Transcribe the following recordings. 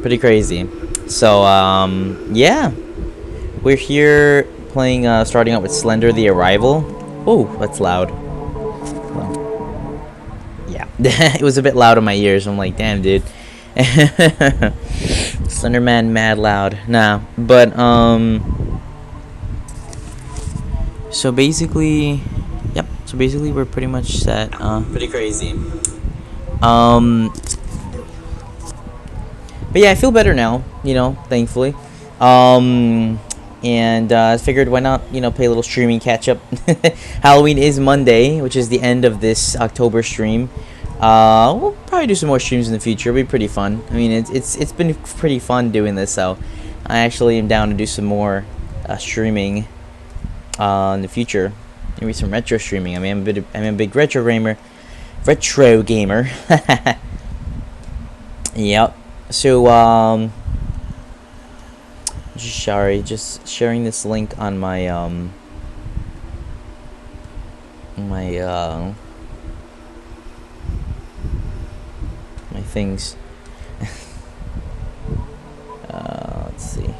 pretty crazy. So yeah, we're here playing. Starting out with Slender: The Arrival. Oh, that's loud. Well, yeah, it was a bit loud in my ears. I'm like, damn, dude. Slender Man, mad loud. Nah, but so basically, yep. So basically, we're pretty much set. Pretty crazy. But yeah, I feel better now, thankfully. And I figured why not, play a little streaming catch up. Halloween is Monday, which is the end of this October stream. We'll probably do some more streams in the future. It'll be pretty fun. I mean, it's been pretty fun doing this, so I actually am down to do some more streaming in the future. Maybe some retro streaming. I mean, I'm a big retro gamer. Yep. So just sharing this link on my my things. Let's see.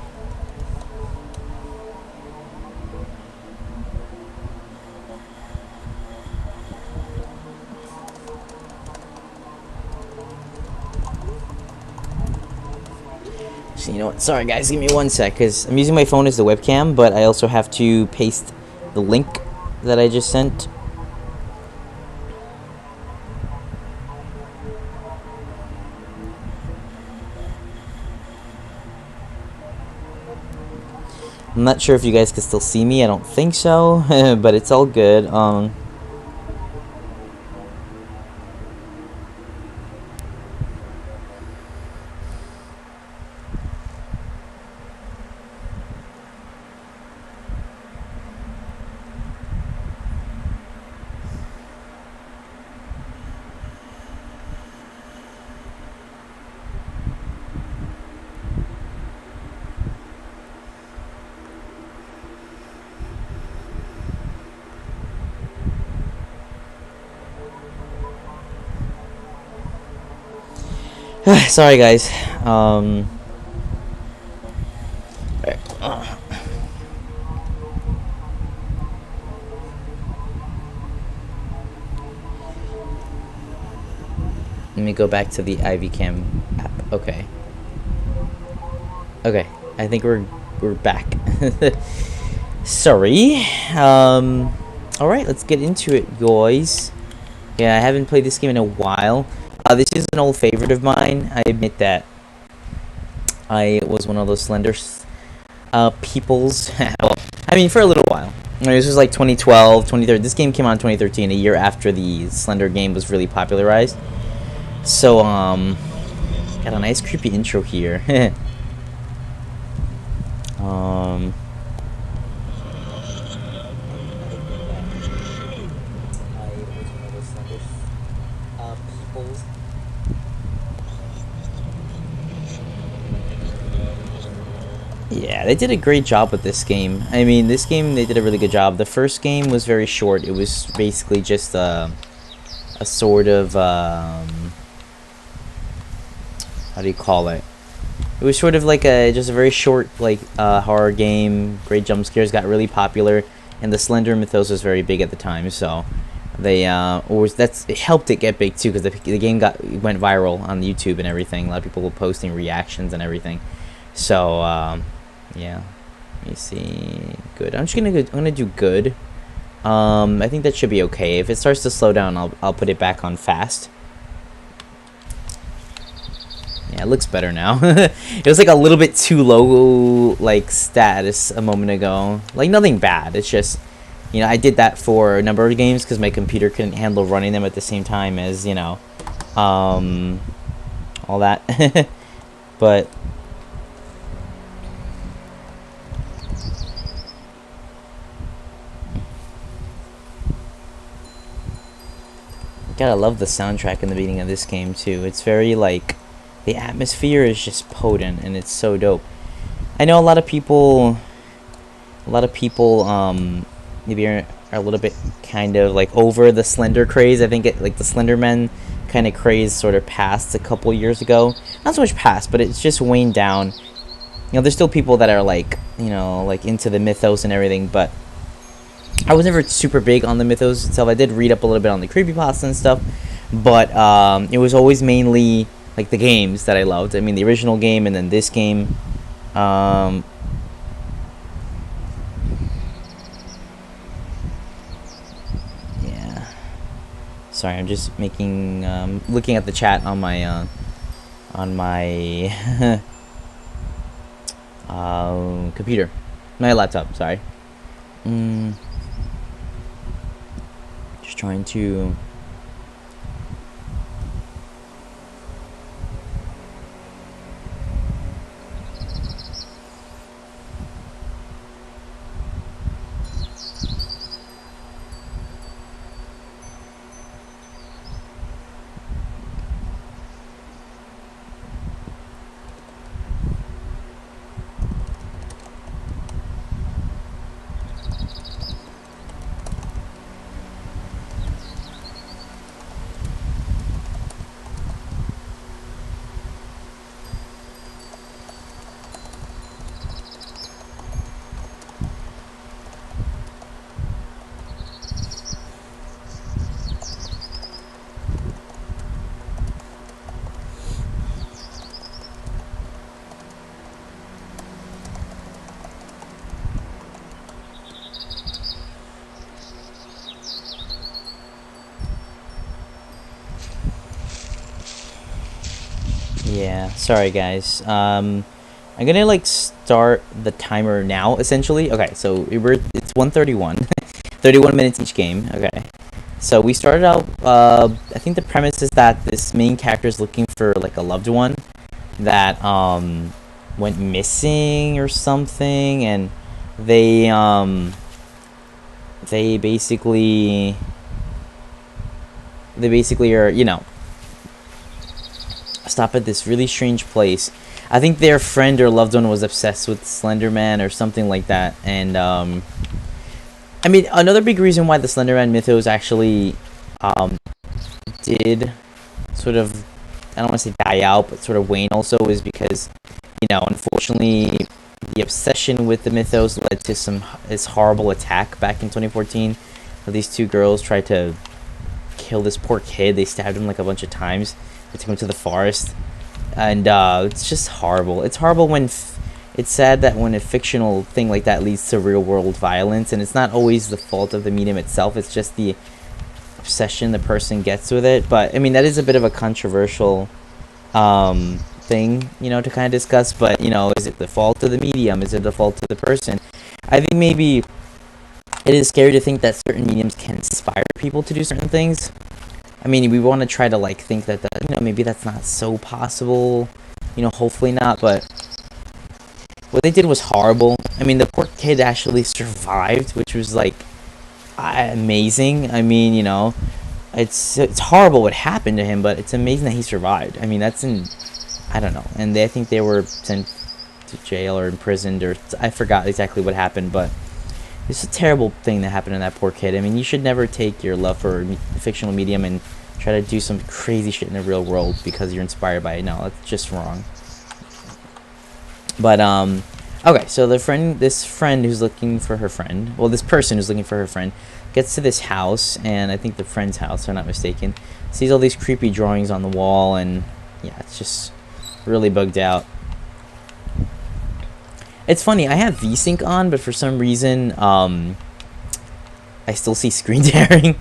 So you know what? Sorry guys, give me one sec, because I'm using my phone as the webcam, but I also have to paste the link that I just sent. I'm not sure if you guys can still see me. I don't think so, but it's all good. Sorry guys. Let me go back to the IVCam app. Okay. Okay. I think we're back. Sorry. All right, let's get into it, guys. Yeah, I haven't played this game in a while. This is an old favorite of mine. I admit that. I was one of those Slender peoples. Well, I mean, for a little while. This was like 2012, 2013. This game came out in 2013, a year after the Slender game was really popularized. So, got a nice creepy intro here. Yeah, they did a great job with this game. I mean, this game, they did a really good job. The first game was very short. It was basically just a sort of, how do you call it? It was sort of like just a very short, like, horror game. Great jump scares, got really popular, and the Slender mythos was very big at the time, so they, it helped it get big, too, because the game went viral on YouTube and everything. A lot of people were posting reactions and everything. So, yeah, let me see. Good. I'm gonna do good. I think that should be okay. If it starts to slow down, I'll put it back on fast. Yeah, it looks better now. It was like a little bit too low, like, status a moment ago. Like, nothing bad. It's just, I did that for a number of games because my computer couldn't handle running them at the same time as, all that. But gotta love the soundtrack in the beginning of this game too. It's very, like, the atmosphere is just potent and it's so dope. I know a lot of people maybe are a little bit kind of like over the Slender craze. I think like the Slender Men kind of craze sort of passed a couple years ago. Not so much past, but it's just waned down. You know, there's still people that are like, you know, like into the mythos and everything, but I was never super big on the mythos itself. I did read up a little bit on the creepypasta and stuff, but it was always mainly like the games that I loved. I mean, the original game and then this game. Yeah. Sorry, I'm just making looking at the chat on my computer, my laptop. Sorry. Just trying to. Yeah, sorry guys. I'm gonna like start the timer now essentially. Okay, so it's 1:31. 31 minutes each game. Okay. So we started out I think the premise is that this main character is looking for like a loved one that went missing or something, and they basically are, you know, stop at this really strange place. I think their friend or loved one was obsessed with Slender Man or something like that. And I mean, another big reason why the Slender Man mythos actually did sort of, I don't want to say die out, but sort of wane also, is because, you know, unfortunately the obsession with the mythos led to this horrible attack back in 2014. These two girls tried to kill this poor kid. They stabbed him like a bunch of times. They took him to the forest, and it's just horrible. It's horrible when it's sad that when a fictional thing like that leads to real world violence, and it's not always the fault of the medium itself. It's just the obsession the person gets with it. But I mean, that is a bit of a controversial thing, you know, to kind of discuss. But, you know, is it the fault of the medium? Is it the fault of the person? I think maybe it is scary to think that certain mediums can inspire people to do certain things. I mean, we want to try to like think that you know, maybe that's not so possible, you know, hopefully not, but what they did was horrible. I mean, the poor kid actually survived, which was like amazing. I mean, you know, it's horrible what happened to him, but it's amazing that he survived. I mean, I don't know. And I think they were sent to jail or imprisoned, or I forgot exactly what happened, but it's a terrible thing that happened to that poor kid. I mean, you should never take your love for a fictional medium and try to do some crazy shit in the real world because you're inspired by it. No, that's just wrong. But okay, so this friend who's looking for her friend, well, this person who's looking for her friend, gets to this house, and I think the friend's house, if I'm not mistaken, sees all these creepy drawings on the wall, and yeah, it's just really bugged out. It's funny, I have VSync on, but for some reason, I still see screen tearing.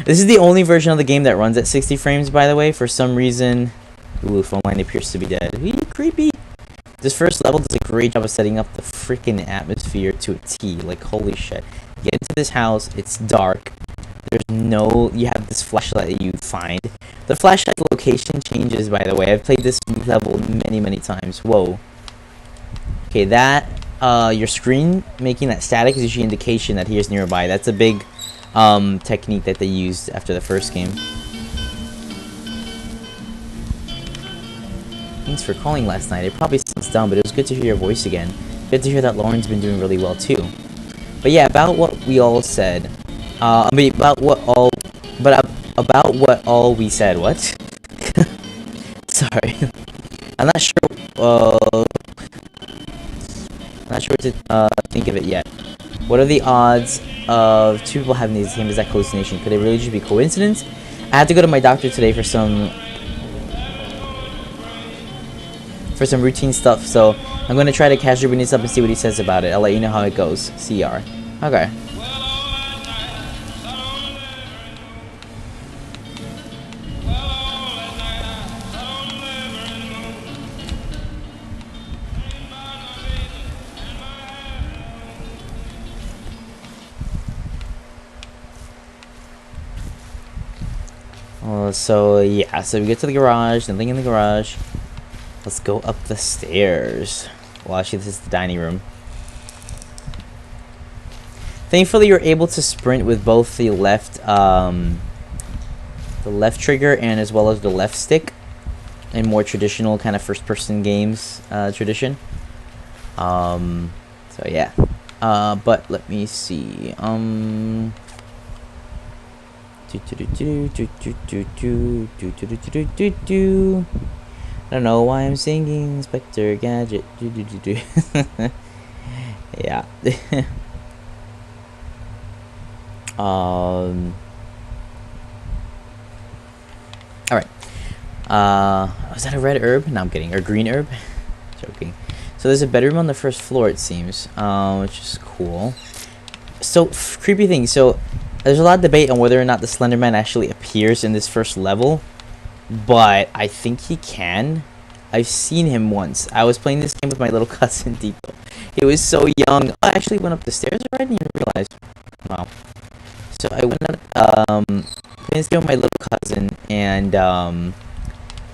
This is the only version of the game that runs at 60 frames, by the way. For some reason, ooh, phone line appears to be dead. Creepy. This first level does a great job of setting up the freaking atmosphere to a T. Like, holy shit. You get into this house, it's dark. You have this flashlight that you find. The flashlight location changes, by the way. I've played this level many, many times. Whoa. Okay, that, your screen making that static is usually an indication that he is nearby. That's a big technique that they used after the first game. Thanks for calling last night. It probably sounds dumb, but it was good to hear your voice again. Good to hear that Lauren's been doing really well too. But yeah, about what we all said, about what all we said. What? Sorry. I'm not sure. Not sure what to think of it yet. What are the odds of two people having the same exact hallucination? Could it really just be coincidence? I had to go to my doctor today for some routine stuff, so I'm gonna try to casually bring this up and see what he says about it. I'll let you know how it goes. CR. Okay. So yeah, so we get to the garage, nothing in the garage. Let's go up the stairs. Well, actually, this is the dining room. Thankfully, you're able to sprint with both the left trigger and as well as the left stick, in more traditional kind of first-person games tradition. So yeah, but let me see. I don't know why I'm singing Spectre Gadget. Yeah. All right. Was that a red herb? No, I'm kidding. Or green herb? Joking. So there's a bedroom on the first floor, it seems, which is cool. So creepy thing. So there's a lot of debate on whether or not the Slender Man actually appears in this first level, but I think he can. I've seen him once. I was playing this game with my little cousin Tito. He was so young. I actually went up the stairs already. I didn't even realize. Wow. So I went up, playing this game with my little cousin, and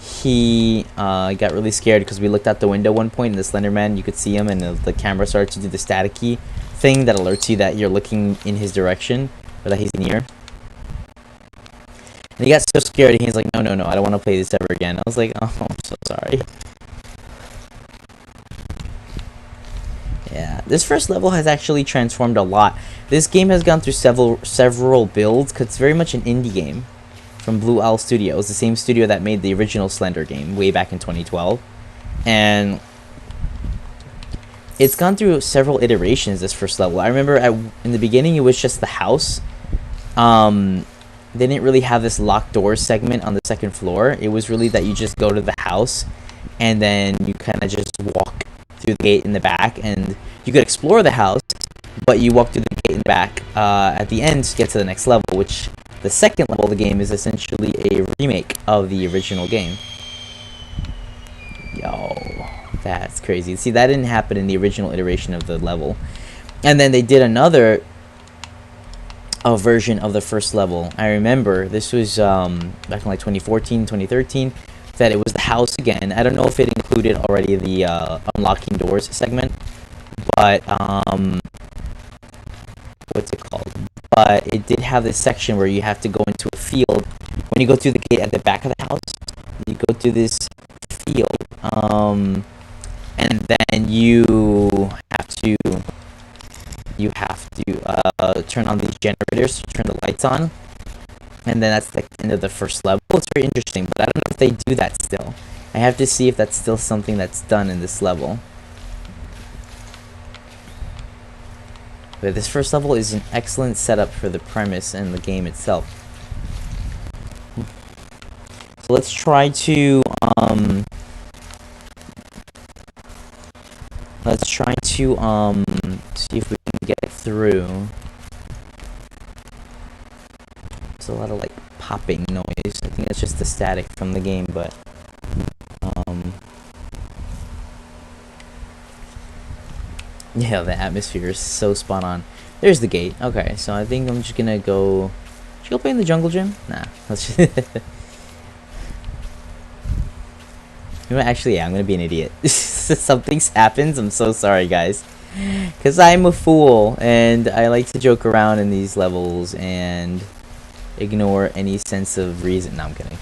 he got really scared because we looked out the window one point, and the Slender Man, you could see him, and the camera started to do the staticky thing that alerts you that you're looking in his direction, or that he's near. And he got so scared, and he's like, no, I don't want to play this ever again. I was like, oh, I'm so sorry. Yeah, this first level has actually transformed a lot. This game has gone through several builds, because it's very much an indie game from Blue Owl Studios, the same studio that made the original Slender game way back in 2012. And it's gone through several iterations, this first level. I remember in the beginning, it was just the house. They didn't really have this locked door segment on the second floor. It was really that you just go to the house, and then you kind of just walk through the gate in the back, and you could explore the house, but you walk through the gate in the back at the end to get to the next level, which the second level of the game is essentially a remake of the original game. Yo, that's crazy. See, that didn't happen in the original iteration of the level. And then they did another version of the first level. I remember this was back in like 2014, 2013, that it was the house again. I don't know if it included already the unlocking doors segment, but what's it called? But it did have this section where you have to go into a field. When you go through the gate at the back of the house, you go to this field, and then you have to turn on these generators to turn the lights on, and then that's the end of the first level. It's very interesting, but I don't know if they do that still. I have to see if that's still something that's done in this level. But this first level is an excellent setup for the premise and the game itself. So let's try to see if we can get through. There's a lot of like popping noise. I think that's just the static from the game, but yeah, the atmosphere is so spot on. There's the gate. Okay, so I think I'm just gonna go. Should I go play in the jungle gym? Nah. Let's just you know, actually, yeah, I'm gonna be an idiot. Something happens. I'm so sorry, guys, because I'm a fool and I like to joke around in these levels and ignore any sense of reason. No, I'm kidding.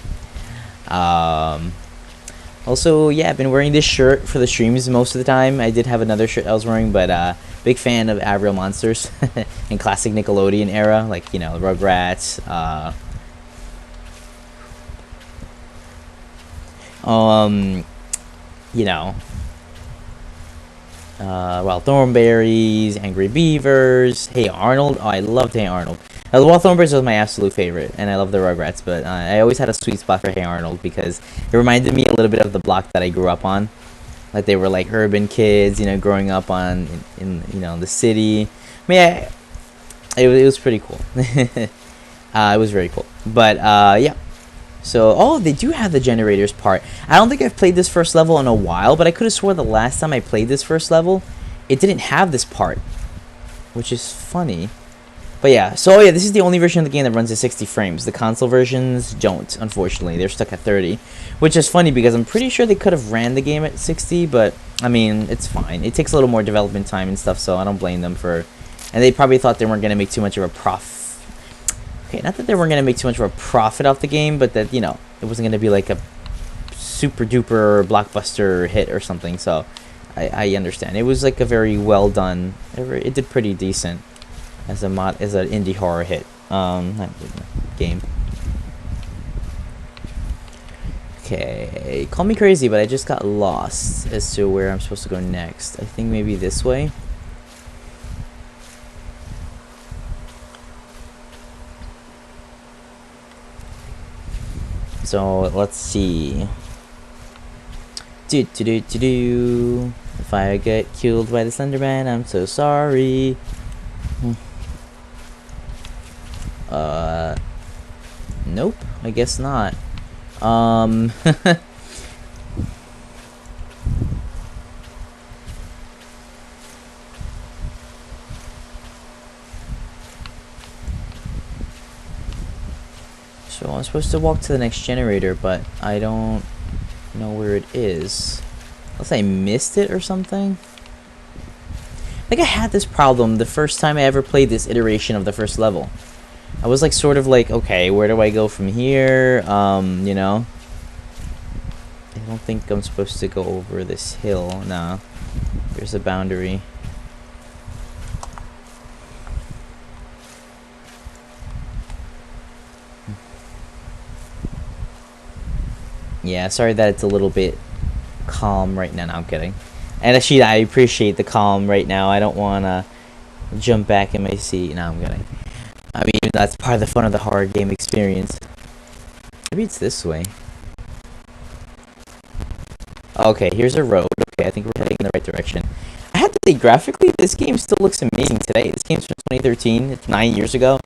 Also, yeah, I've been wearing this shirt for the streams most of the time. I did have another shirt I was wearing, but big fan of Aerial Monsters in classic Nickelodeon era, like, you know, Rugrats, You know, Wild Thornberries, Angry Beavers, Hey Arnold. Oh, I loved Hey Arnold. Wild Thornberries was my absolute favorite, and I love the Rugrats, but I always had a sweet spot for Hey Arnold because it reminded me a little bit of the block that I grew up on. Like they were like urban kids, you know, growing up in you know, the city. I mean, it was pretty cool. It was very cool. But yeah. So, oh, they do have the generators part. I don't think I've played this first level in a while, but I could have swore the last time I played this first level, it didn't have this part, which is funny. But yeah, so yeah, this is the only version of the game that runs at 60 frames. The console versions don't, unfortunately. They're stuck at 30, which is funny because I'm pretty sure they could have ran the game at 60, but I mean, it's fine. It takes a little more development time and stuff, so I don't blame them for... And they probably thought they weren't going to make too much of a profit. Okay, not that they weren't going to make too much of a profit off the game, but that, you know, it wasn't going to be like a super duper blockbuster hit or something, so I understand. It was like a very well done, it did pretty decent as an indie horror hit game. Okay, call me crazy, but I just got lost as to where I'm supposed to go next. I think maybe this way. So let's see. If I get killed by the Slender Man, I'm so sorry. Nope, I guess not. So I'm supposed to walk to the next generator, but I don't know where it is. Unless I missed it or something. I think I had this problem the first time I ever played this iteration of the first level. I was like sort of like, okay, where do I go from here? You know. I don't think I'm supposed to go over this hill. No. There's a boundary. Yeah, sorry that it's a little bit calm right now. No, I'm kidding. And actually, I appreciate the calm right now. I don't want to jump back in my seat. No, I'm kidding. I mean, that's part of the fun of the horror game experience. Maybe it's this way. Okay, here's a road. Okay, I think we're heading in the right direction. I have to say, graphically, this game still looks amazing today. This game's from 2013. It's 9 years ago.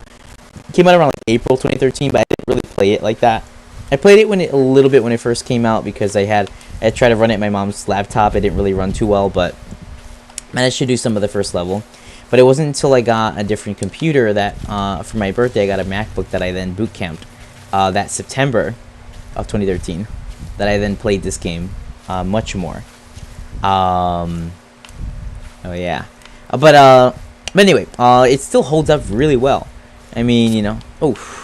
It came out around like April 2013, but I didn't really play it like that. I played it a little bit when it first came out because I tried to run it on my mom's laptop. It didn't really run too well, but managed to do some of the first level. But it wasn't until I got a different computer that, for my birthday, I got a MacBook that I then boot camped that September of 2013, that I then played this game much more. Oh yeah, but anyway, it still holds up really well. I mean, you know, oh.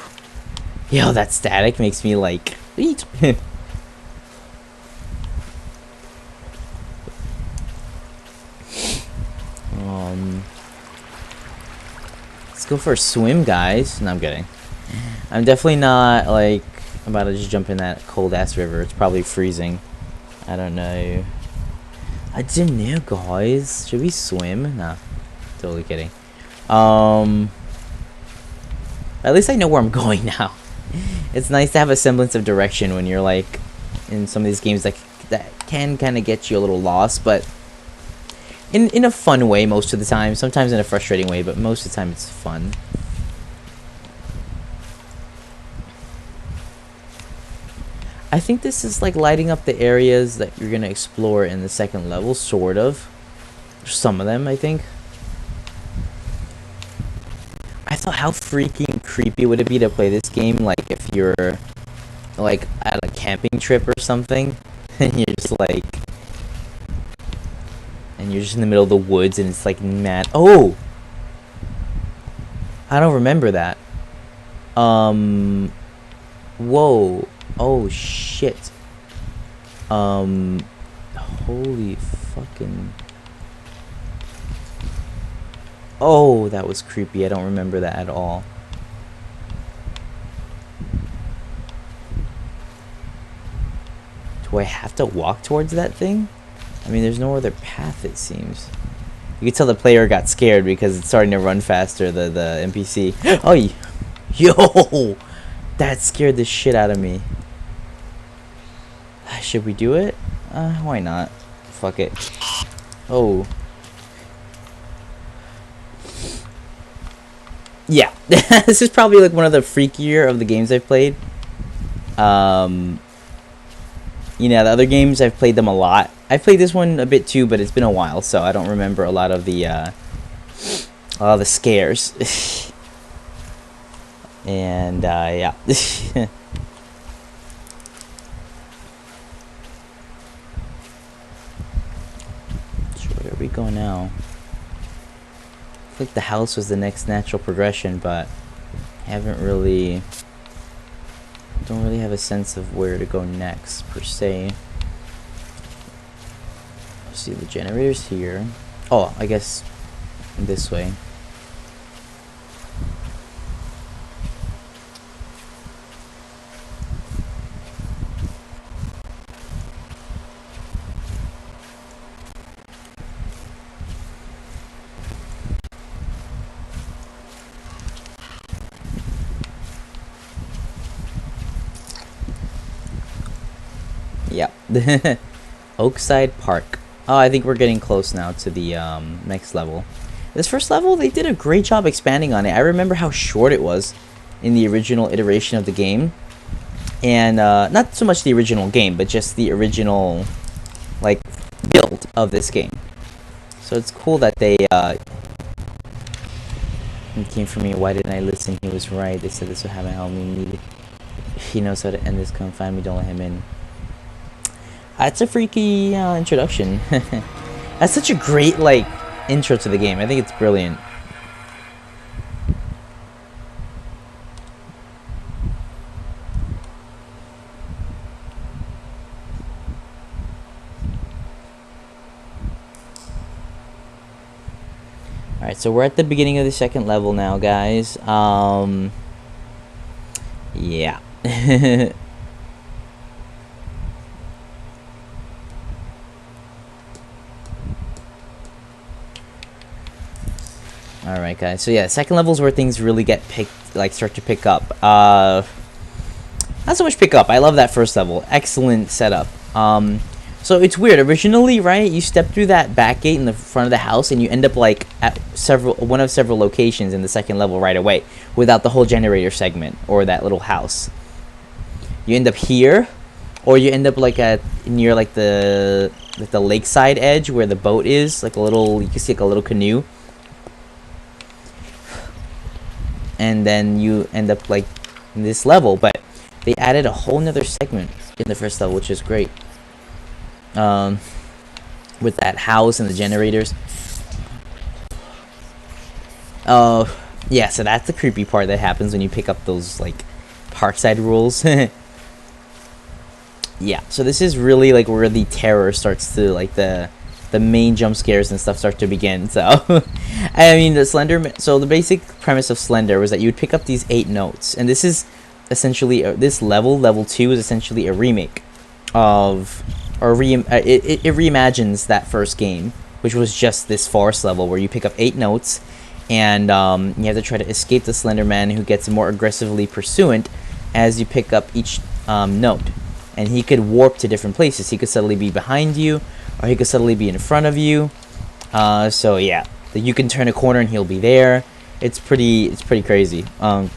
Yo, that static makes me like eat. Let's go for a swim, guys. No, I'm kidding. I'm definitely not like about to just jump in that cold ass river. It's probably freezing. I don't know. I don't know, guys. Should we swim? Nah, totally kidding. At least I know where I'm going now. It's nice to have a semblance of direction when you're like in some of these games that can kind of get you a little lost, but in a fun way most of the time. Sometimes in a frustrating way, but most of the time it's fun. I think this is like lighting up the areas that you're gonna explore in the second level, sort of. Some of them, I think. I thought, how freaking creepy would it be to play this game, like, if you're, like, at a camping trip or something, and you're just, like, and you're just in the middle of the woods, and it's, like, mad. Oh! I don't remember that. Whoa. Oh, shit. Holy fucking... Oh, that was creepy. I don't remember that at all. Do I have to walk towards that thing? I mean, there's no other path, it seems. You can tell the player got scared because it's starting to run faster, the NPC. Oh, yo! That scared the shit out of me. Should we do it? Why not? Fuck it. Oh. Yeah. This is probably like one of the freakier of the games I've played. You know, the other games, I've played them a lot. I've played this one a bit too, but it's been a while, so I don't remember a lot of the scares. And, yeah. So where do we go now? I think the house was the next natural progression, but I haven't really... don't really have a sense of where to go next, per se. See, the generator's here. Oh, I guess this way. Yeah. Oakside Park. Oh, I think we're getting close now to the next level. This first level, they did a great job expanding on it. I remember how short it was in the original iteration of the game. And not so much the original game, but just the original like build of this game. So it's cool that they he came for me. Why didn't I listen? He was right. They said this would happen. Help me need. He knows how to end this. Come find me. Don't let him in. That's a freaky introduction. That's such a great like intro to the game. I think it's brilliant. Alright, so we're at the beginning of the second level now, guys. Yeah. Alright, guys. So yeah, second level is where things really get start to pick up. Not so much pick up. I love that first level. Excellent setup. So it's weird. Originally, right, you step through that back gate in the front of the house, and you end up like at one of several locations in the second level right away, without the whole generator segment or that little house. You end up here, or you end up like near like the lakeside edge where the boat is, like a little. You can see like a little canoe. And then you end up like in this level, but they added a whole nother segment in the first level, which is great. With that house and the generators. Oh, yeah, so that's the creepy part that happens when you pick up those like parkside rules. Yeah, so this is really like where the terror starts to like the main jump scares and stuff start to begin. So I mean, the basic premise of Slender was that you would pick up these 8 notes, and this is essentially this level 2 is essentially a remake of it reimagines that first game, which was just this forest level where you pick up 8 notes, and you have to try to escape the Slender Man, who gets more aggressively pursuant as you pick up each note. And he could warp to different places. He could suddenly be behind you, or he could suddenly be in front of you. So yeah, you can turn a corner and he'll be there. It's pretty crazy. And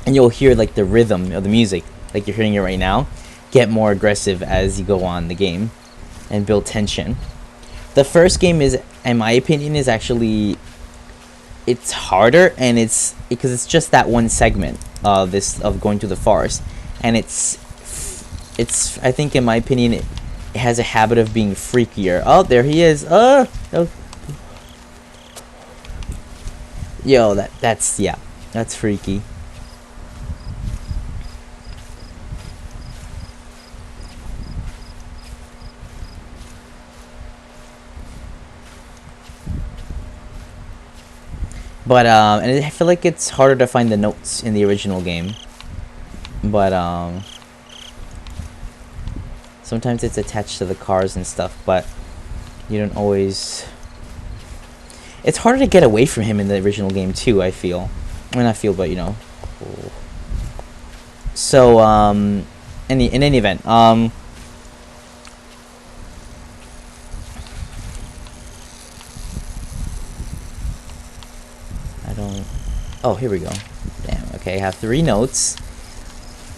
you'll hear like the rhythm of the music, like you're hearing it right now, get more aggressive as you go on the game, and build tension. The first game is, in my opinion, is actually it's harder, and it's because it's just that one segment of going through the forest, and it's I think, in my opinion, it has a habit of being freakier. Oh, there he is. Oh. Yo, that's freaky. But and I feel like it's harder to find the notes in the original game. But Sometimes it's attached to the cars and stuff, but you don't always... It's harder to get away from him in the original game too, I feel. I mean, I feel, but you know. So, in any event, I don't... Oh, here we go. Damn, okay, I have 3 notes.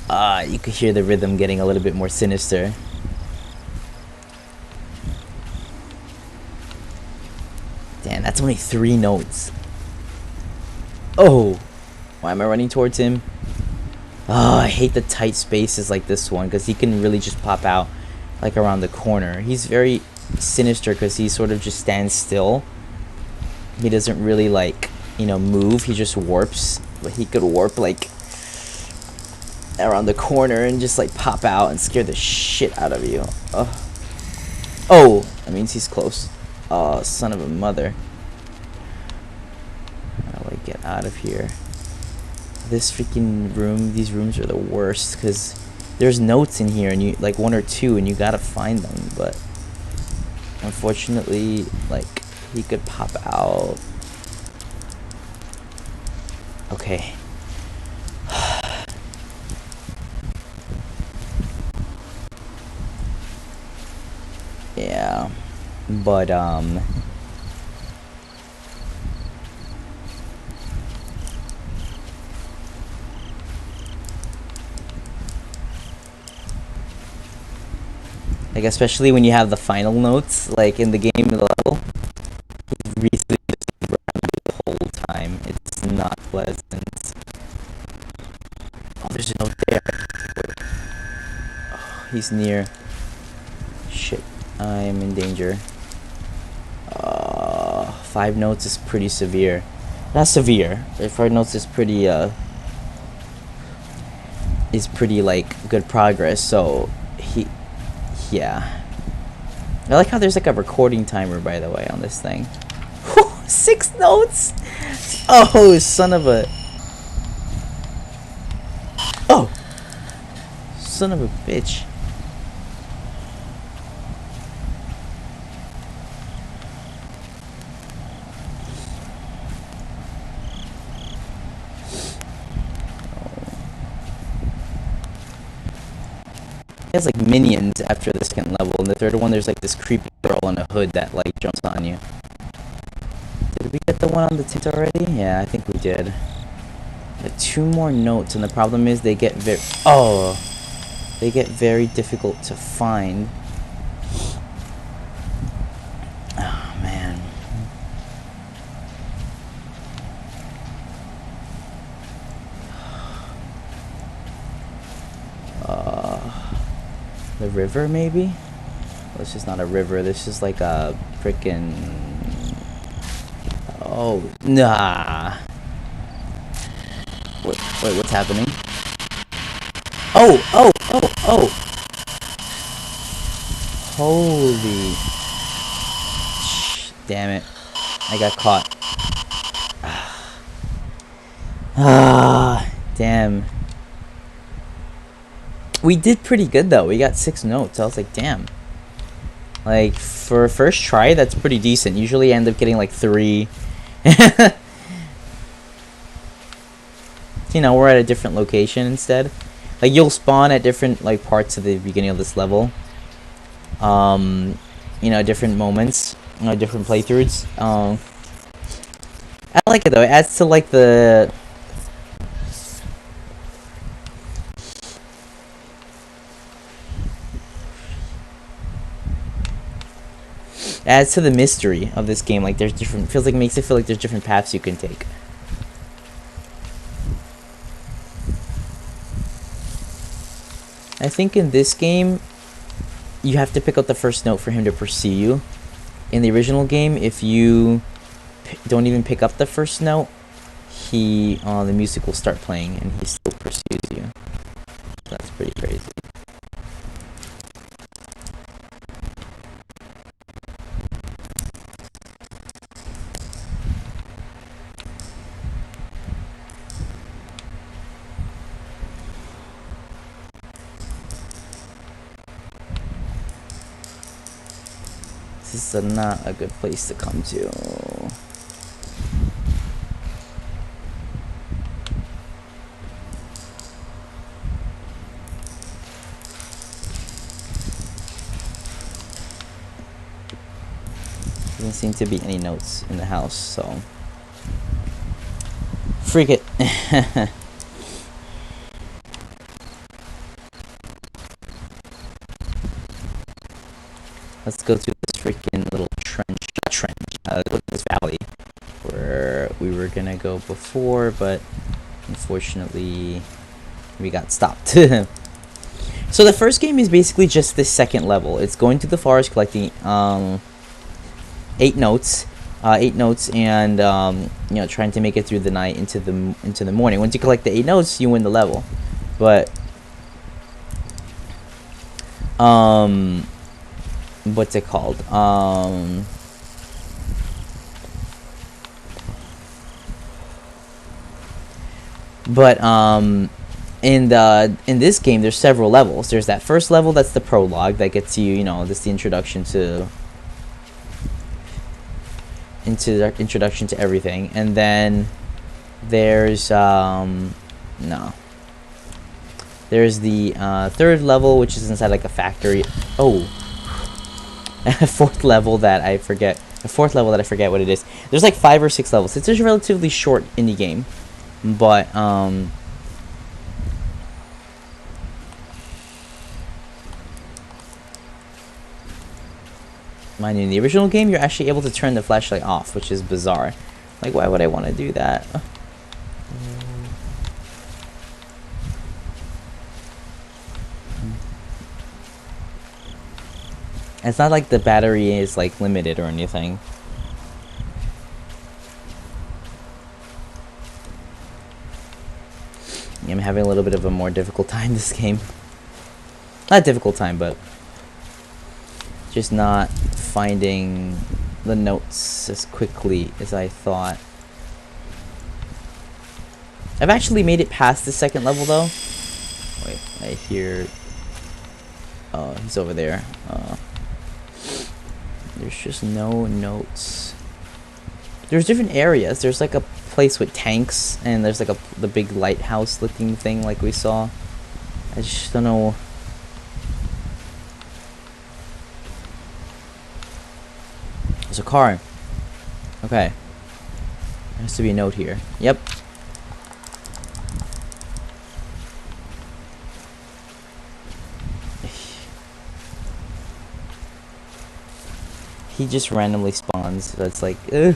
You could hear the rhythm getting a little bit more sinister. Damn, that's only 3 notes. Oh! Why am I running towards him? Oh, I hate the tight spaces like this one, because he can really just pop out, like, around the corner. He's very sinister, because he sort of just stands still. He doesn't really, like, you know, move. He just warps. But he could warp, like, around the corner and just, like, pop out and scare the shit out of you. Ugh. Oh! That means he's close. Oh, son of a mother. How do I get out of here? This freaking room, these rooms are the worst, because there's notes in here, and you, like, 1 or 2, and you gotta find them, but unfortunately, like, he could pop out. Okay. Yeah, but like, especially when you have the final notes, like, in the game level, he's really just around you the whole time. It's not pleasant. Oh, there's a note there. Oh, he's near. Shit, I'm in danger. 5 notes is pretty severe. Not severe. 5 notes is pretty, like, good progress, so yeah. I like how there's, like, a recording timer, by the way, on this thing. 6 notes? Oh, son of a... Oh! Son of a bitch. Has like minions after the second level. In the third one, there's like this creepy girl in a hood that like jumps on you. Did we get the one on the tent already? Yeah, I think we did. 2 more notes, and the problem is they get very difficult to find. Oh man. The river, maybe? Well, this is not a river. This is like a frickin'... Oh, nah. Wait, what's happening? Oh! Holy... Damn it. I got caught. Damn. We did pretty good though. We got 6 notes. I was like, damn. Like, for a first try, that's pretty decent. Usually I end up getting like 3. You know, we're at a different location instead. Like, you'll spawn at different like parts of the beginning of this level. You know, different moments, you know, different playthroughs. I like it though. It adds to like the... adds to the mystery of this game. Like, there's different... feels like... makes it feel like there's different paths you can take. I think in this game, you have to pick up the first note for him to pursue you. In the original game, if you don't even pick up the first note, the music will start playing and he still pursues you. That's pretty crazy. This is not a good place to come to. Doesn't seem to be any notes in the house, so freak it. Let's go through this freaking little look at this valley where we were gonna go before, but unfortunately we got stopped. So the first game is basically just this second level. It's going through the forest collecting 8 notes, and you know, trying to make it through the night into the morning. Once you collect the 8 notes, you win the level. But what's it called? In this game, there's several levels. There's that first level, that's the prologue, that gets you, you know, that's the introduction to everything. And then there's there's the third level, which is inside like a factory. Oh, a fourth level that I forget. What it is. There's like 5 or 6 levels. It's a relatively short indie game, but mind you, in the original game, you're actually able to turn the flashlight off, which is bizarre. Like, why would I want to do that? It's not like the battery is like limited or anything. I'm having a little bit of a more difficult time this game. Not difficult time, but just not finding the notes as quickly as I thought. I've actually made it past the second level though. Wait, I hear... Oh, he's over there. There's just no notes. There's different areas. There's like a place with tanks, and there's like the big lighthouse looking thing like we saw. I just don't know. There's a car. Okay. There has to be a note here. Yep. He just randomly spawns, so it's like, ugh.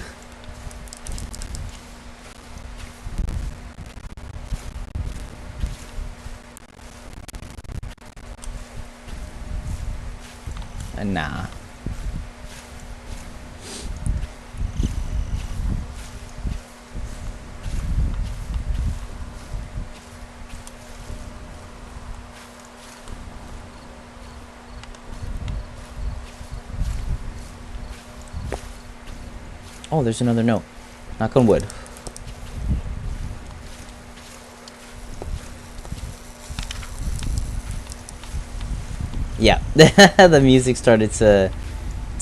Nah. Oh, there's another note. Knock on wood. Yeah, the music started to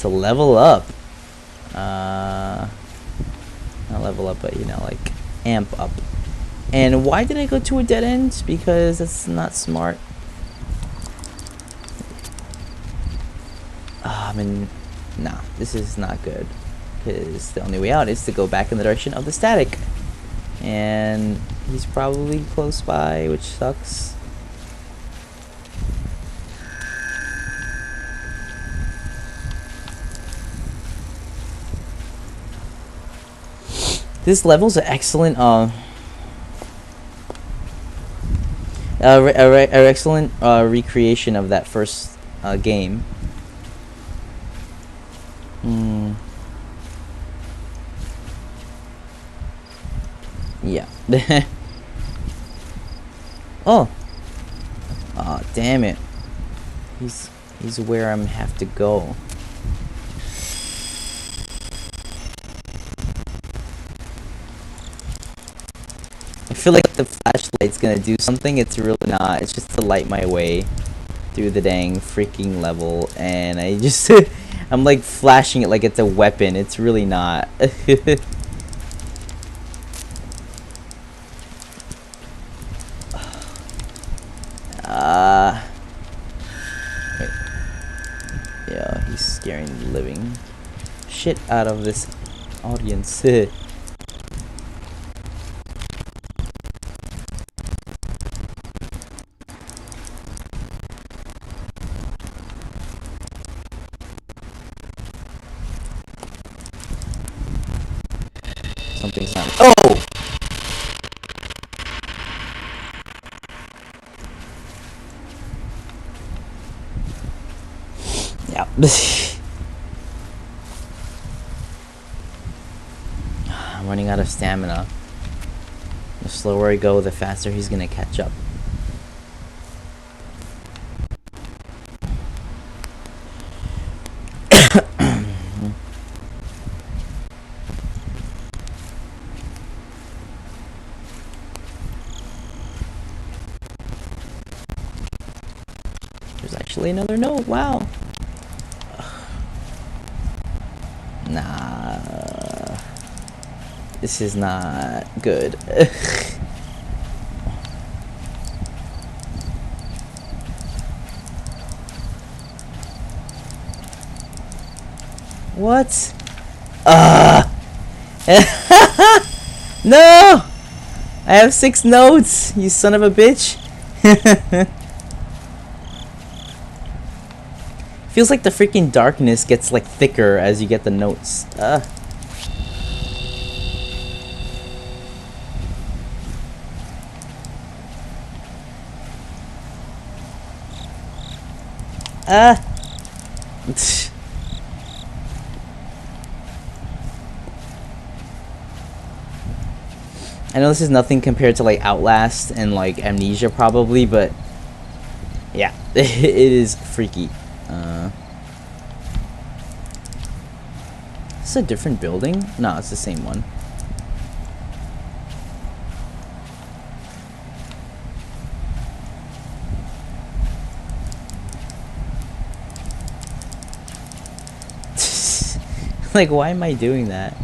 level up. Not level up, but you know, like amp up. And why did I go to a dead end? Because that's not smart. I mean, nah, this is not good. Because the only way out is to go back in the direction of the static. And he's probably close by, which sucks. This level's an excellent excellent recreation of that first game. Yeah. Oh. Oh, damn it. He's where I'm have to go. I feel like the flashlight's gonna do something. It's really not. It's just to light my way through the dang freaking level, and I just I'm like flashing it like it's a weapon. It's really not. Wait. Yeah, he's scaring the living shit out of this audience. Something's not. Oh! Yeah. I'm running out of stamina. The slower I go, the faster he's gonna catch up. There's actually another note. Wow. Nah. This is not good. What? No! I have 6 notes, you son of a bitch. Feels like the freaking darkness gets like thicker as you get the notes. I know this is nothing compared to like Outlast and like Amnesia probably, but yeah, it is freaky. Is this a different building? No, it's the same one. Like, why am I doing that?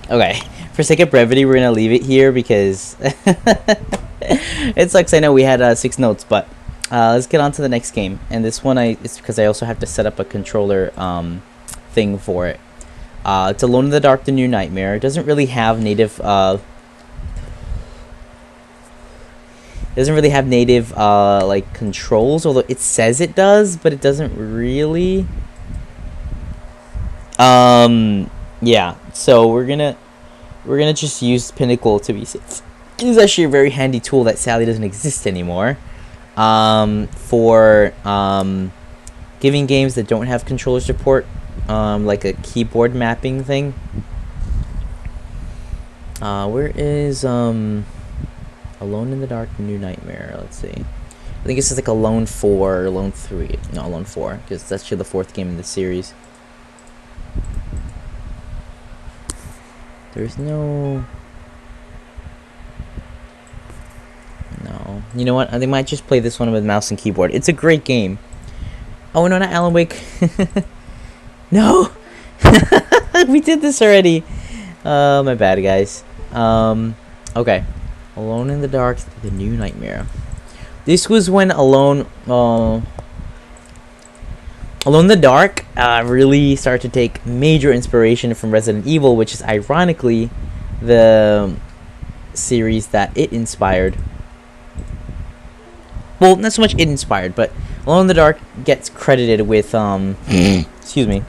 Okay, for sake of brevity, we're gonna leave it here because it sucks. I know we had 6 notes, but let's get on to the next game. And this one, it's because I also have to set up a controller thing for it. It's Alone in the Dark: The New Nightmare. It doesn't really have native like controls, although it says it does, but it doesn't really. Yeah, so we're gonna just use Pinnacle to be safe. It is actually a very handy tool that sadly doesn't exist anymore. For giving games that don't have controller support, like a keyboard mapping thing. Where is Alone in the Dark: New Nightmare? Let's see. I think it's just like Alone 4, Alone 3. No, Alone 4, because that's actually the 4th game in the series. There's no... You know what? They might just play this one with mouse and keyboard. It's a great game. Oh, no, not Alan Wake. No! We did this already. My bad, guys. Okay. Alone in the Dark: The New Nightmare. This was when Alone in the Dark really started to take major inspiration from Resident Evil, which is ironically the series that it inspired. Well, not so much it inspired, but Alone in the Dark gets credited with excuse me.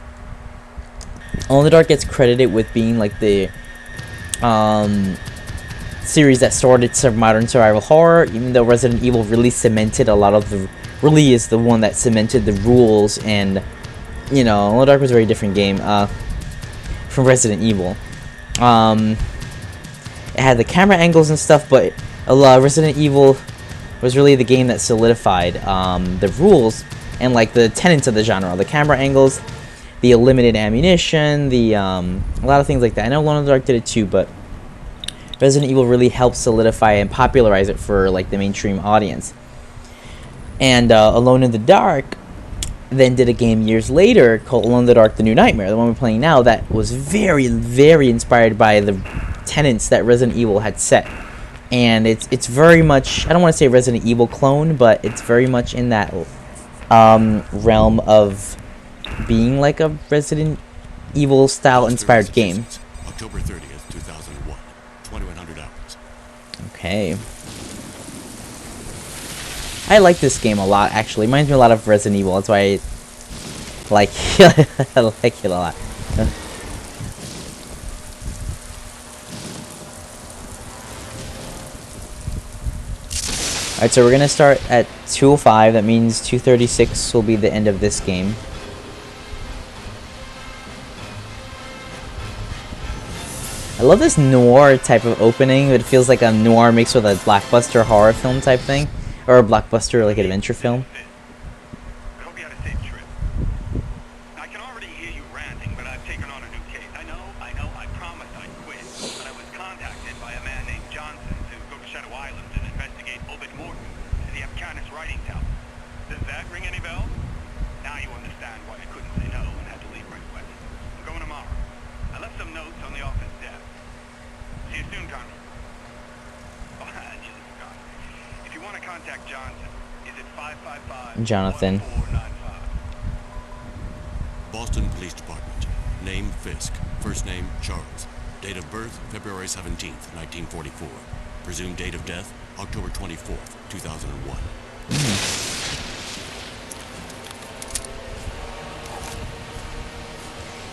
Alone in the Dark gets credited with being like the series that started modern survival horror, even though Resident Evil really cemented a lot of the... really is the one that cemented the rules and you know, Alone in the Dark was a very different game from Resident Evil. It had the camera angles and stuff, but Resident Evil was really the game that solidified the rules and like the tenets of the genre. The camera angles, the limited ammunition, the a lot of things like that. I know Alone in the Dark did it too, but Resident Evil really helped solidify and popularize it for like the mainstream audience. And Alone in the Dark then did a game years later called Alone in the Dark: The New Nightmare, the one we're playing now, that was very, very inspired by the tenets that Resident Evil had set. And it's very much, I don't want to say Resident Evil clone, but it's very much in that realm of being like a Resident Evil style inspired game. October 30th, 2001, 2100 hours. Okay. I like this game a lot, actually. It reminds me a lot of Resident Evil. That's why I like I like it a lot. Alright, so we're gonna start at 2:05. That means 2:36 will be the end of this game. I love this noir type of opening. It feels like a noir mixed with a blockbuster horror film type thing. Or a blockbuster, like, adventure film. I hope you had a safe trip. I can already hear you ranting, but I've taken on a new case. I know, I promised I'd quit, but I was contacted by a man named Johnson to go to Shadow Island and investigate Obed Morton to the Afghanis writing tower. Does that ring any bells? Now you understand why I couldn't say no and had to leave right away. I'm going tomorrow. I left some notes on the office desk. See you soon, Connie. Oh, I just forgot. If you want to contact Johnson, is it 555 Jonathan. 1495? Boston Police Department. Name Fisk. First name Charles. Date of birth February 17th, 1944. Presumed date of death October 24th, 2001.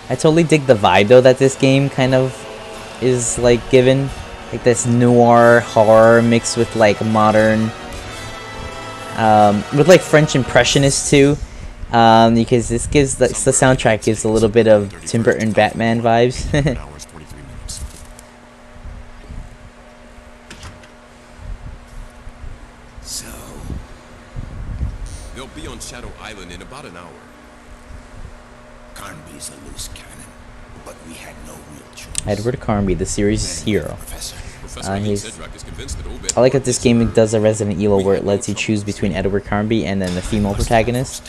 I totally dig the vibe though that this game kind of is like given. Like this noir horror mixed with like modern with like French Impressionists too. Because this gives the soundtrack gives a little bit of Tim Burton Batman vibes. Hours, 43 minutes. So, they'll be on Shadow Island in about an hour. Carnby's a loose cannon, but we had no real choice. Edward Carnby, the series hero. Professor. I like that this game does a Resident Evil where it lets you choose between Edward Carnby and then the female protagonist,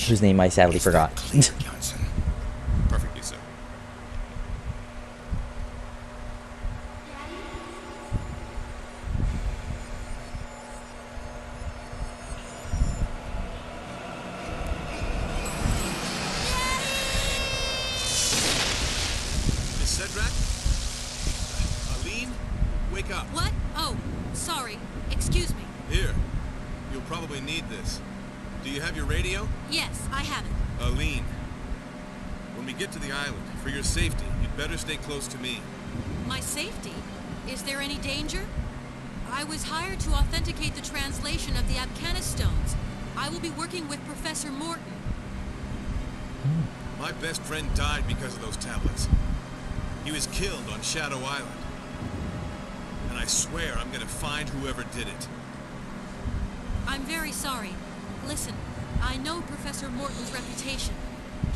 whose name I sadly forgot. Johnson. Perfectly so. Miss Sedrak? Aline? Wake up. What? Oh, sorry. Excuse me. Here. You'll probably need this. Do you have your radio? Yes, I have it. Aline. When we get to the island, for your safety, you'd better stay close to me. My safety? Is there any danger? I was hired to authenticate the translation of the Afghanis stones. I will be working with Professor Morton. My best friend died because of those tablets. He was killed on Shadow Island. And I swear I'm gonna find whoever did it. I'm very sorry. Listen, I know Professor Morton's reputation.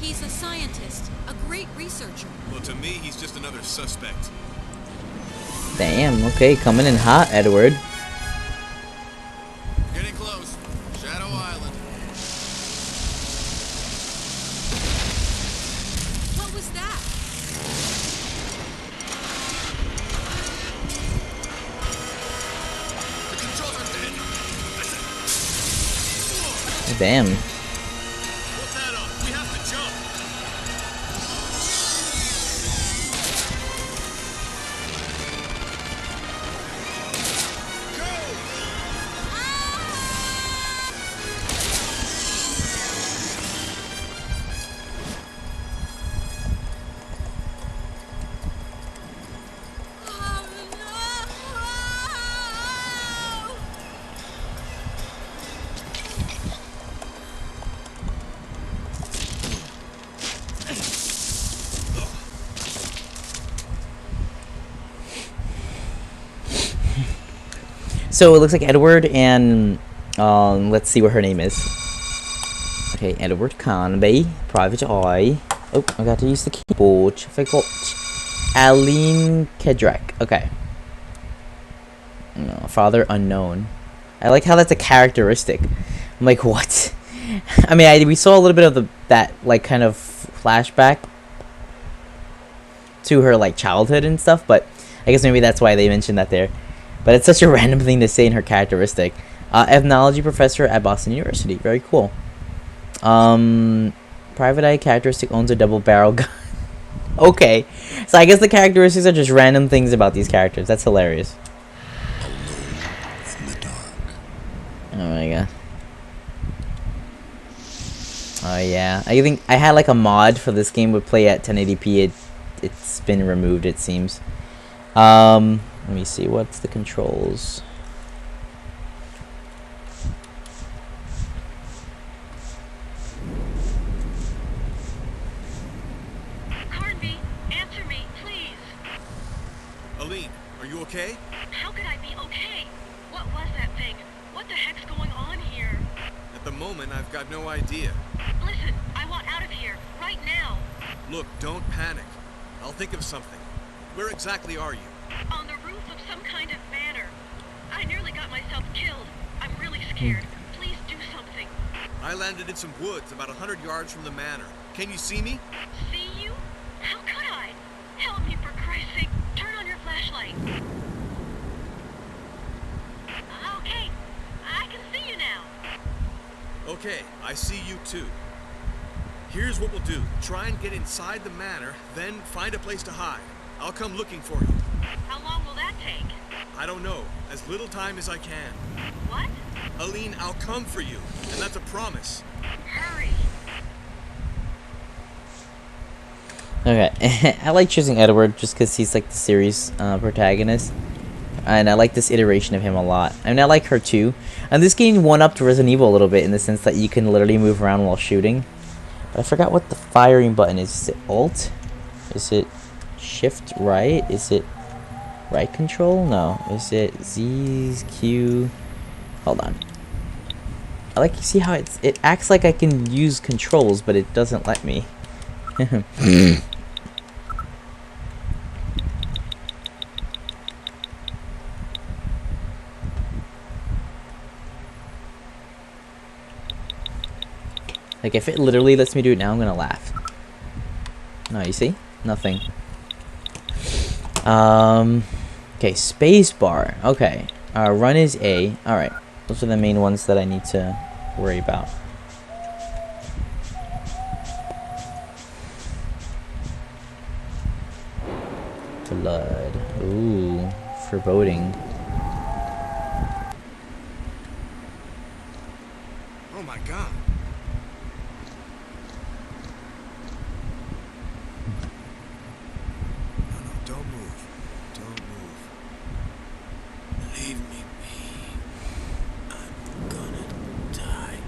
He's a scientist, a great researcher. Well, to me, he's just another suspect. Damn, okay, coming in hot, Edward. Getting close. Shadow Island. What was that? The controls are dead. Damn. Put that on. We have to jump. So it looks like Edward and let's see what her name is. Okay, Edward Conby, Private Eye. Oh, I got to use the keyboard. I forgot. Aline Kedrak. Okay. No, father unknown. I like how that's a characteristic. I'm like, what? I mean, we saw a little bit of that like kind of flashback to her like childhood and stuff, but I guess maybe that's why they mentioned that there. But it's such a random thing to say in her characteristic. Ethnology professor at Boston University. Very cool. Private Eye characteristic owns a double barrel gun. Okay, so I guess the characteristics are just random things about these characters. That's hilarious. Alone in the dark. Oh my god. Oh yeah, I think I had like a mod for this game would play at 1080p. It's been removed, it seems. Let me see, what's the controls? Carnby, answer me, please. Aline, are you okay? How could I be okay? What was that thing? What the heck's going on here? At the moment, I've got no idea. Listen, I want out of here, right now. Look, don't panic. I'll think of something. Where exactly are you? On the roof of some kind of manor. I nearly got myself killed. I'm really scared. Please do something. I landed in some woods about 100 yards from the manor. Can you see me? See you? How could I? Help me, for Christ's sake. Turn on your flashlight. Okay, I can see you now. Okay, I see you too. Here's what we'll do. Try and get inside the manor, then find a place to hide. I'll come looking for you. How long will that take? I don't know. As little time as I can. What? Aline, I'll come for you. And that's a promise. Hurry. Okay, I like choosing Edward just because he's like the series protagonist. And I like this iteration of him a lot. I mean, I like her too. And this game one-upped Resident Evil a little bit in the sense that you can literally move around while shooting. But I forgot what the firing button is. Is it Alt? Is it Shift right? Is it right control? No. Is it Z, Q? Hold on. I like to see how it acts like I can use controls, but it doesn't let me. Like, if it literally lets me do it now, I'm gonna laugh. No, you see? Nothing. Okay, space bar. Okay. Run is A. Alright. Those are the main ones that I need to worry about. Blood. Ooh. Foreboding. Oh my god. No, don't move. Don't move. Leave me be. I'm gonna die.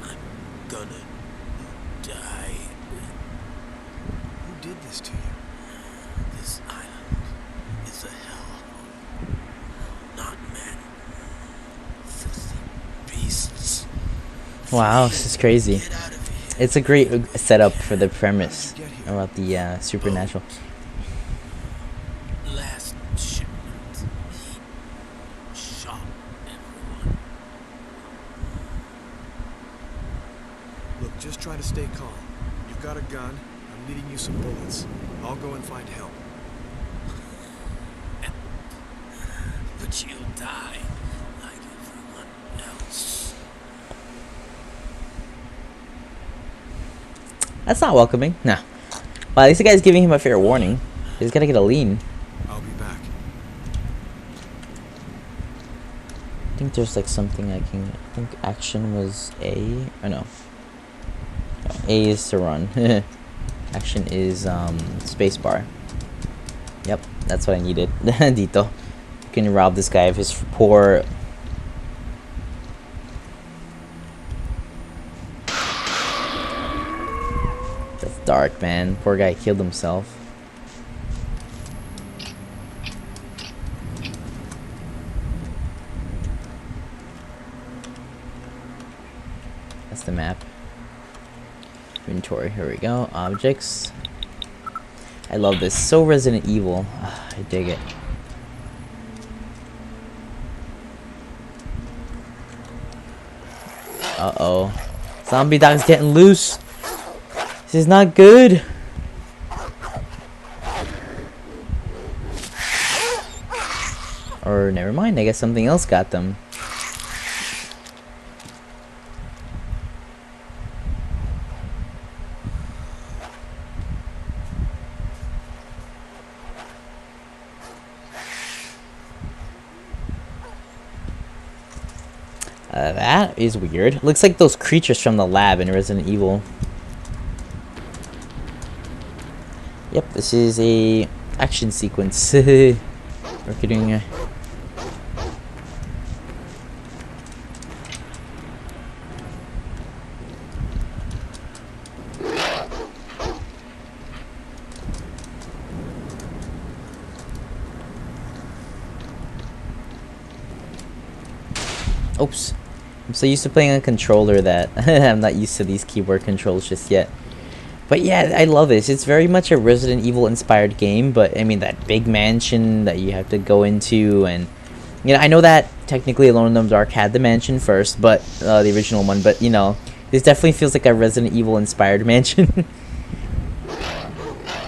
I'm gonna die. Who did this to you? This island is a hellhole. Not men. Filthy beasts. Wow, this is crazy. Get out of here. It's a great setup for the premise about the supernatural. Last shipment. He shot everyone. Look, just try to stay calm. You've got a gun. I'm needing you some bullets. I'll go and find help. But you'll die like everyone else. That's not welcoming. No. Well, at least the guy's giving him a fair warning. He's gotta get a lean. I'll be back. I think there's like something I can. I think action was A. Or no. A is to run. Action is spacebar. Yep, that's what I needed. Dito. You can rob this guy of his poor. That's dark, man. Poor guy killed himself. That's the map. Inventory. Here we go. Objects. I love this. So Resident Evil. I dig it. Uh-oh. Zombie dog's getting loose. This is not good. Or never mind. I guess something else got them. That is weird. Looks like those creatures from the lab in Resident Evil. Yep, this is a action sequence. We're getting oops. I'm so used to playing a controller that I'm not used to these keyboard controls just yet. But yeah, I love this. It's very much a Resident Evil inspired game, but I mean that big mansion that you have to go into, and you know, I know that technically Alone in the Dark had the mansion first, but the original one, but you know, this definitely feels like a Resident Evil inspired mansion.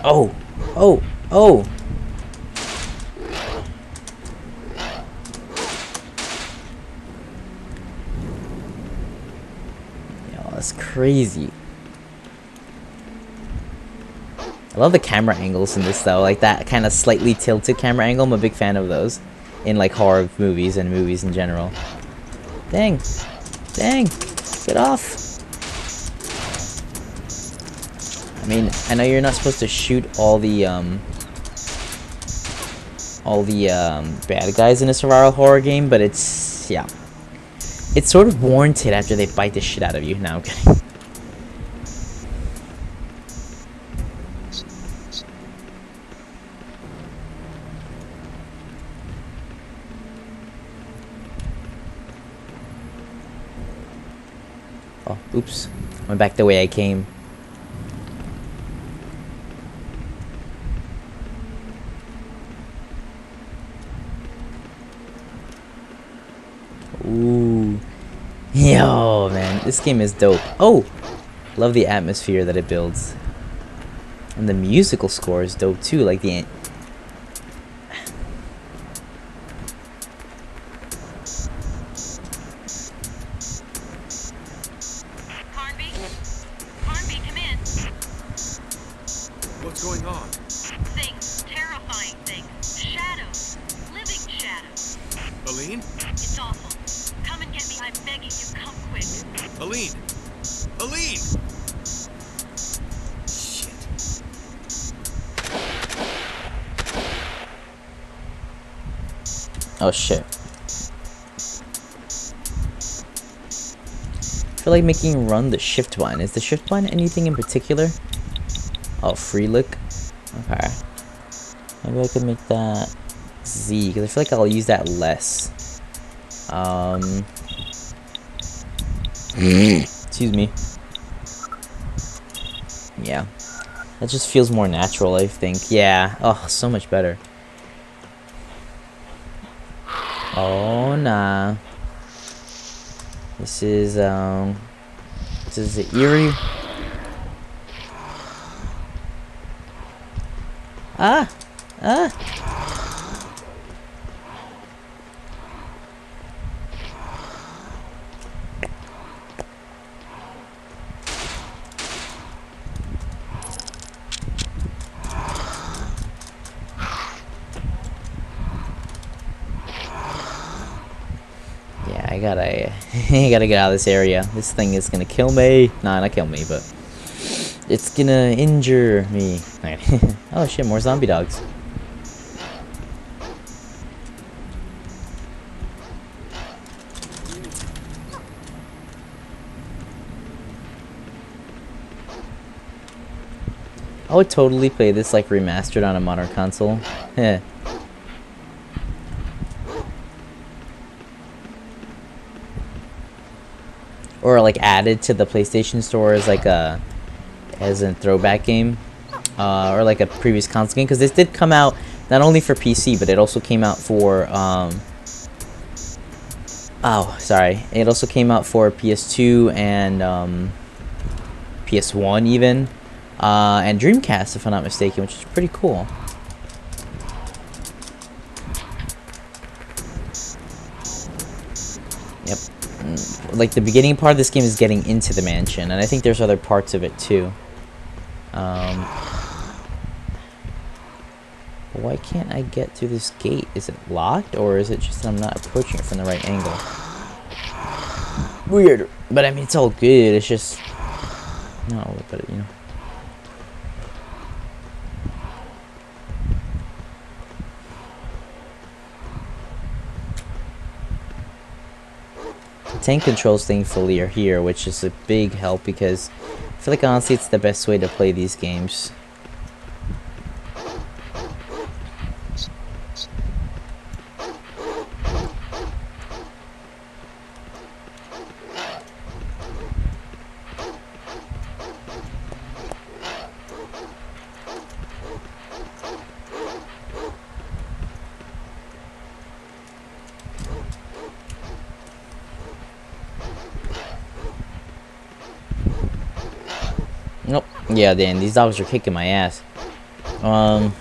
Oh, oh, oh. That's crazy. I love the camera angles in this though, like that kind of slightly tilted camera angle. I'm a big fan of those in like horror movies and movies in general. Dang. Dang. Get off. I mean, I know you're not supposed to shoot all the bad guys in a survival horror game, but it's, yeah. It's sort of warranted after they bite the shit out of you. Now I'm kidding. Oh, oops. Went back the way I came. Ooh. Yo, man. This game is dope. Oh! Love the atmosphere that it builds. And the musical score is dope too. Like the... Carnby, come in. What's going on? Things, terrifying things, shadows, living shadows. Aline? It's awful. Come and get me, I'm begging you, come quick. Aline! Aline! Shit. Oh shit. I feel like making run the shift button. Is the shift button anything in particular? Oh, free look. Okay. Maybe I could make that Z, because I feel like I'll use that less. Excuse me. Yeah. That just feels more natural, I think. Yeah. Oh, so much better. Oh, nah. This is the eerie. Ah! Yeah, I gotta get out of this area. This thing is gonna kill me. Nah, not kill me, but it's gonna injure me. Oh shit, more zombie dogs. I would totally play this like remastered on a modern console. Heh. or like added to the PlayStation Store as like a throwback game, or like a previous console game, because this did come out not only for PC, but it also came out for oh, sorry, it also came out for PS2 and PS1 even, and Dreamcast, if I'm not mistaken, which is pretty cool. Yep. Like the beginning part of this game is getting into the mansion, and I think there's other parts of it too. Why can't I get through this gate? Is it locked, or is it just that I'm not approaching it from the right angle? Weird, but I mean it's all good. It's just no, but you know. Tank controls thankfully are here, which is a big help because I feel like honestly it's the best way to play these games. Nope. Yeah, Dan, these dogs are kicking my ass. No.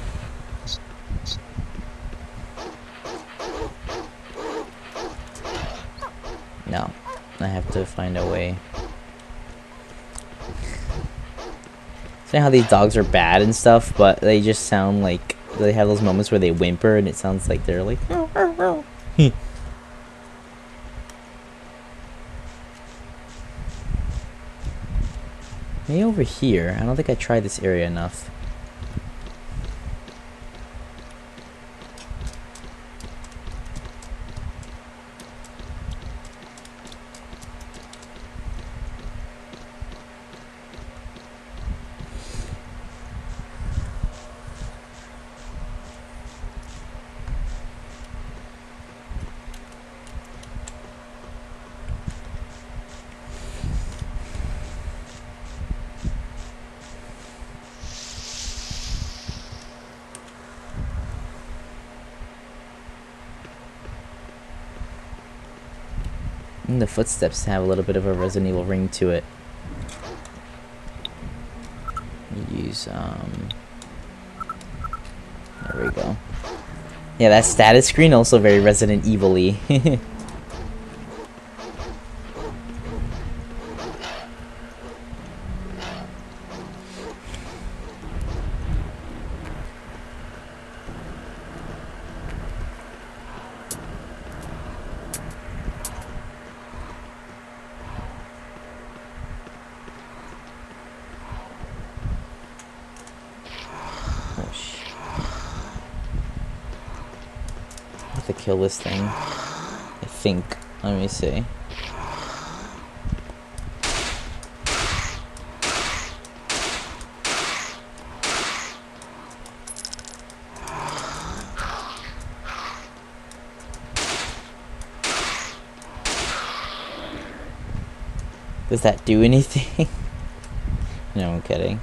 I have to find a way. See how these dogs are bad and stuff, but they just sound like they have those moments where they whimper and it sounds like they're like Maybe over here. I don't think I tried this area enough. And the footsteps have a little bit of a Resident Evil ring to it. Use there we go. Yeah, that status screen also very Resident Evil-y. To kill this thing, I think. Let me see. Does that do anything? No, I'm kidding.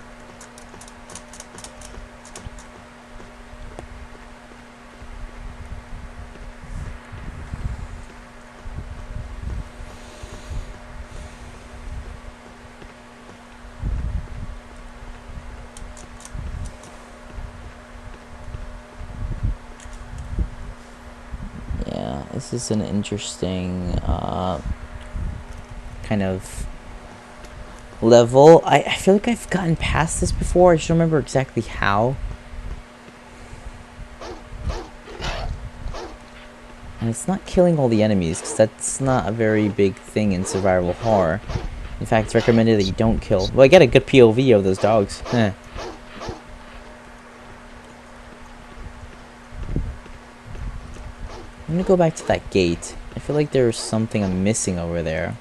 This is an interesting kind of level. I feel like I've gotten past this before. I just don't remember exactly how. And it's not killing all the enemies, because that's not a very big thing in survival horror. In fact, it's recommended that you don't kill. Well, I get a good POV of those dogs. Eh. I'm gonna go back to that gate. I feel like there's something I'm missing over there.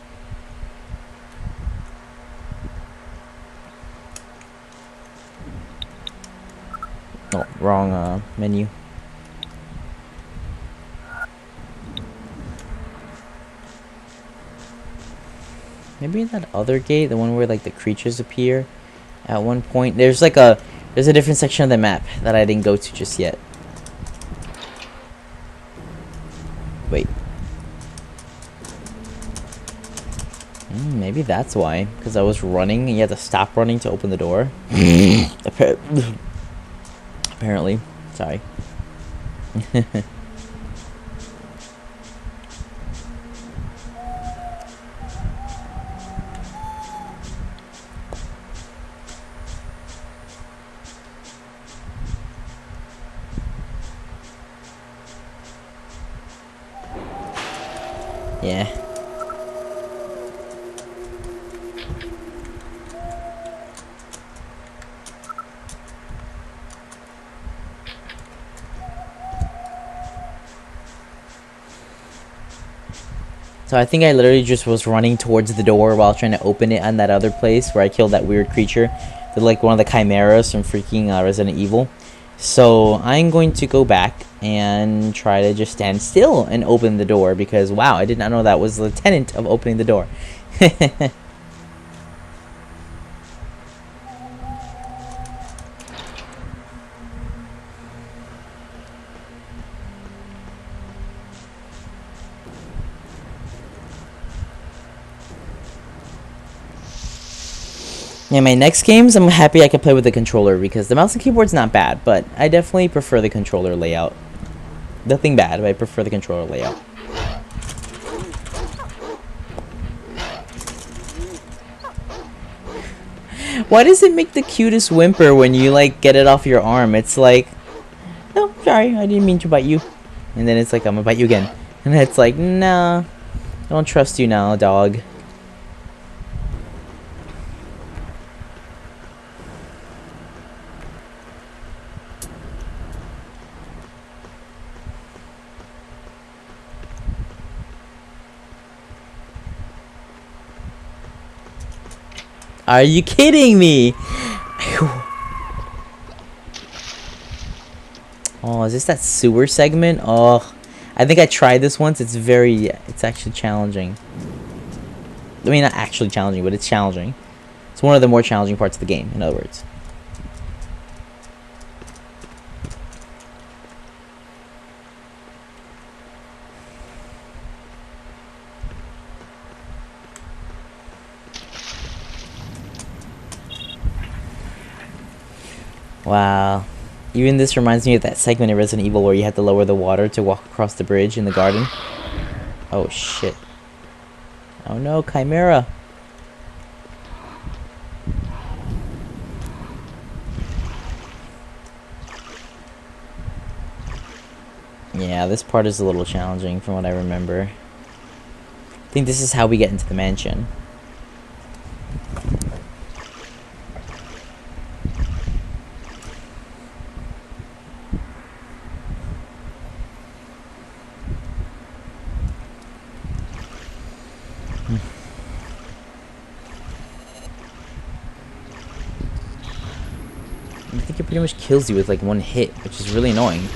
Oh, wrong menu. Maybe that other gate, the one where like the creatures appear at one point. There's a different section of the map that I didn't go to just yet. Wait. Maybe that's why. Because I was running and you had to stop running to open the door. Apparently. Sorry. Yeah. So I think I literally just was running towards the door while trying to open it on that other place where I killed that weird creature. They're like one of the chimeras from freaking Resident Evil. So I'm going to go back and try to just stand still and open the door because, wow, I did not know that was the tenet of opening the door. Yeah, my next games, I'm happy I can play with the controller because the mouse and keyboard's not bad, but I definitely prefer the controller layout. Nothing bad, but I prefer the controller layout. Why does it make the cutest whimper when you, like, get it off your arm? It's like, oh, sorry, I didn't mean to bite you. And then it's like, I'm gonna bite you again. And it's like, nah, I don't trust you now, dog. Are you kidding me? Oh, is this that sewer segment? Oh, I think I tried this once. It's actually challenging. I mean, not actually challenging, but it's challenging. It's one of the more challenging parts of the game, in other words. Wow. Even this reminds me of that segment in Resident Evil where you had to lower the water to walk across the bridge in the garden. Oh, shit. Oh no, Chimera. Yeah, this part is a little challenging from what I remember. I think this is how we get into the mansion. I think it pretty much kills you with like one hit, which is really annoying.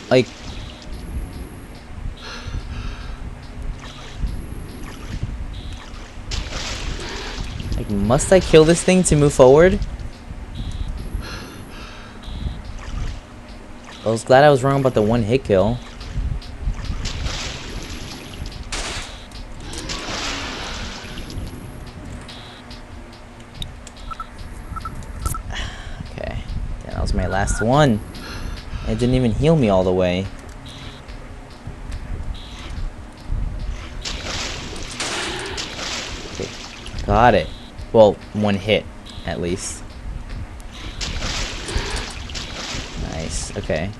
Like, must I kill this thing to move forward? I was glad I was wrong about the one hit kill. Okay, yeah, that was my last one. It didn't even heal me all the way. Okay, got it. Well, one hit, at least. Nice, okay.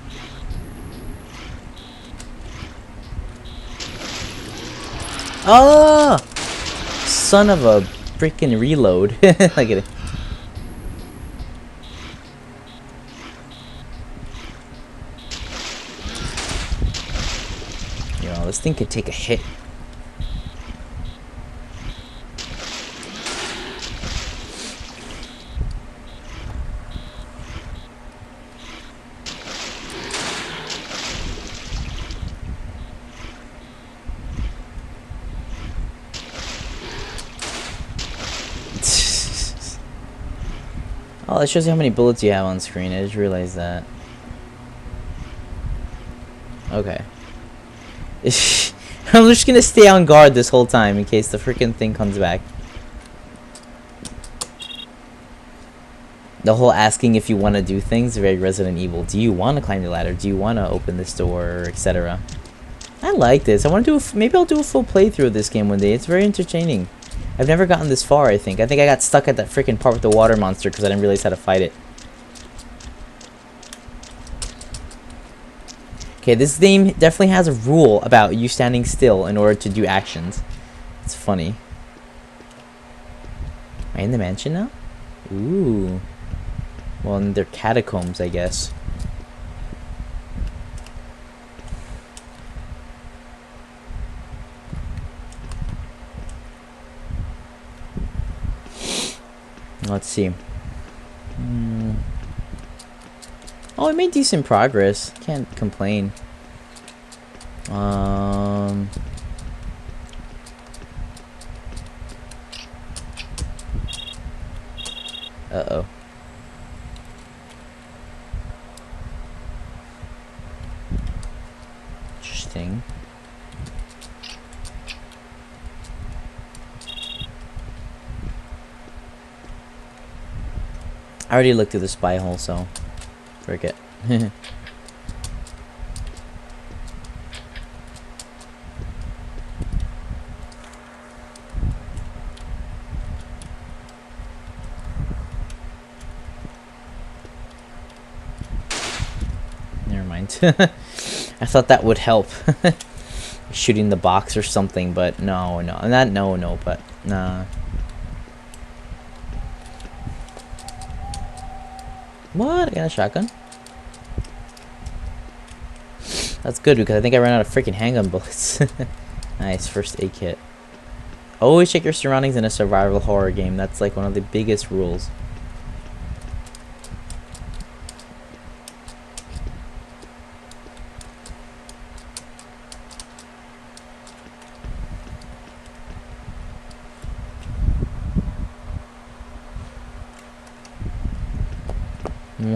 Oh! Son of a freaking reload. Look at it. You know, this thing could take a hit. Oh, it shows you how many bullets you have on screen. I just realized that. Okay. I'm just gonna stay on guard this whole time in case the freaking thing comes back. The whole asking if you want to do things, very Resident Evil. Do you want to climb the ladder? Do you want to open this door, etc.? I like this. I want to do maybe I'll do a full playthrough of this game one day. It's very entertaining. I've never gotten this far, I think. I think I got stuck at that freaking part with the water monster because I didn't realize how to fight it. Okay, this game definitely has a rule about you standing still in order to do actions. It's funny. Am I in the mansion now? Ooh. Well, and they're catacombs, I guess. Let's see. Oh, I made decent progress. Can't complain. Uh-oh. Interesting. I already looked through the spy hole, so frick it. Never mind. I thought that would help. Shooting the box or something, but no. No, but nah. What? I got a shotgun? That's good because I think I ran out of freaking handgun bullets. Nice, first aid kit. Always check your surroundings in a survival horror game. That's like one of the biggest rules.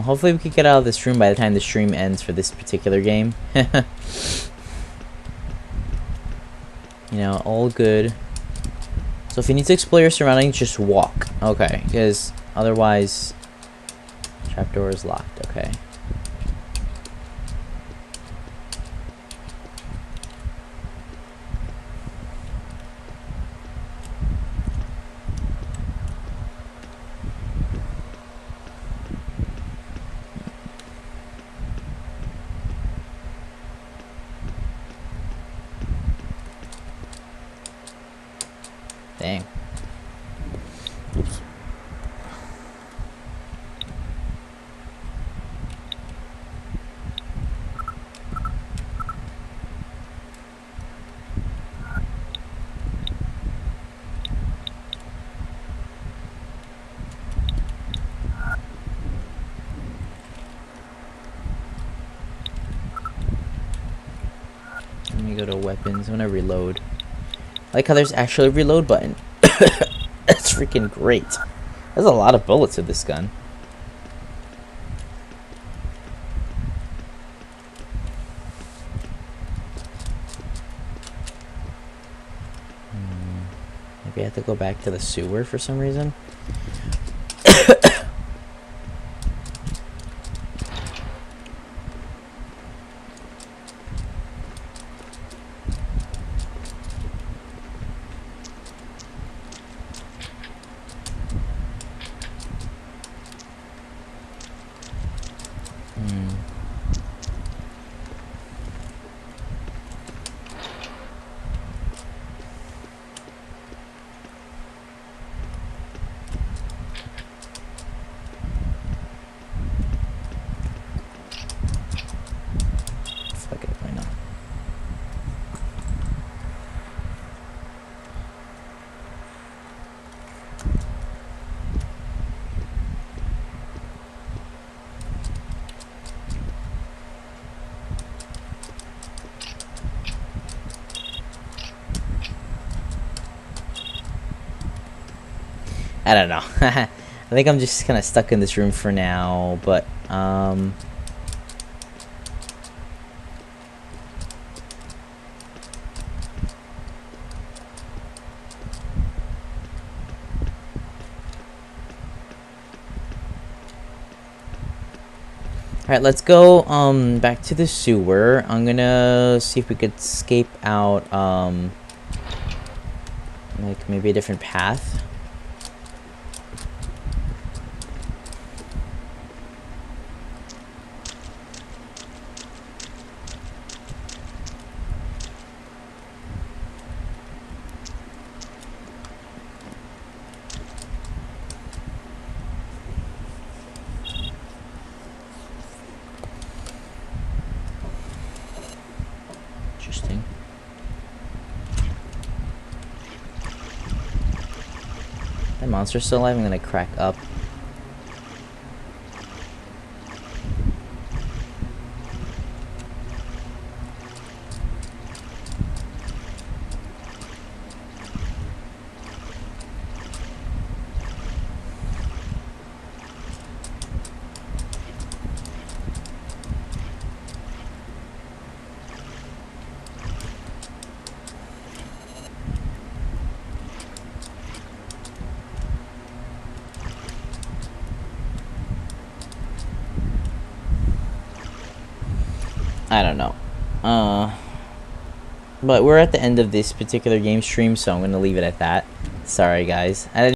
Hopefully we can get out of this room by the time the stream ends for this particular game. You know, all good. So if you need to explore your surroundings, just walk. Okay, because otherwise... Trapdoor is locked, okay. Dang. Oops. Let me go to weapons. I'm gonna reload. I like how there's actually a reload button. That's freaking great. There's a lot of bullets with this gun. Maybe I have to go back to the sewer for some reason. I don't know. I think I'm just kind of stuck in this room for now, but alright, let's go back to the sewer. I'm gonna see if we could escape out like maybe a different path. Interesting. That monster's still alive. I'm gonna crack up. I don't know. But we're at the end of this particular game stream, so I'm gonna leave it at that. Sorry, guys.